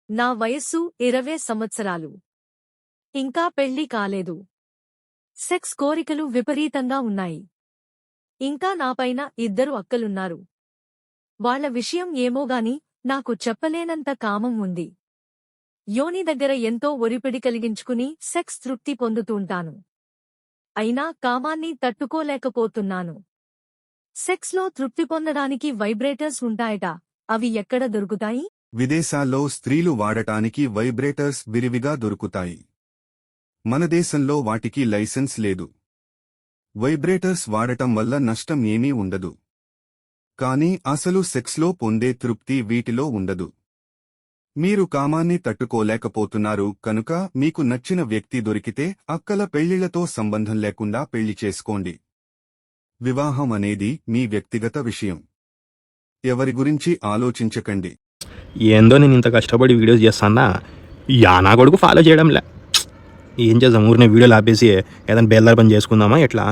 నా వయస్సు 20 సంవత్సరాలు. ఇంకా పెళ్లి కాలేదు. సెక్స్ కోరికలు విపరీతంగా ఉన్నాయి. ఇంకా నాపైన 2 అక్కలున్నారు. వాళ్ల విషయం ఏమోగాని నాకు చెప్పలేనంత కామం ఉంది. యోని దగ్గర ఎంతో ఒరిపిడి కలిగించుకుని సెక్స్ తృప్తి పొందుతుంటాను. అయినా కామాన్ని తట్టుకోలేకపోతున్నాను. సెక్స్లో తృప్తి పొందడానికి వైబ్రేటర్స్ ఉంటాయట, అవి ఎక్కడ దొరుకుతాయి? విదేశాల్లో స్త్రీలు వాడటానికి వైబ్రేటర్స్ విరివిగా దొరుకుతాయి. మన దేశంలో వాటికి లైసెన్స్ లేదు. వైబ్రేటర్స్ వాడటం వల్ల నష్టం ఏమీ ఉండదు. కానీ అసలు సెక్స్లో పొందే తృప్తి వీటిలో ఉండదు. మీరు కామాన్ని తట్టుకోలేకపోతున్నారు కనుక మీకు నచ్చిన వ్యక్తి దొరికితే అక్కల పెళ్లిళ్లతో సంబంధం లేకుండా పెళ్లి చేసుకోండి. వివాహం అనేది మీ వ్యక్తిగత విషయం. ఎవరి గురించి ఆలోచించకండి. ఏందో నేను ఇంత కష్టపడి వీడియోస్ చేస్తానా, యానా కొడుకు ఫాలో చేయడంలే. ఏం చేద్దాం, ఊరినే వీడియోలు ఆపేసి ఏదైనా బేల్దారి పని చేసుకుందామా ఎట్లా?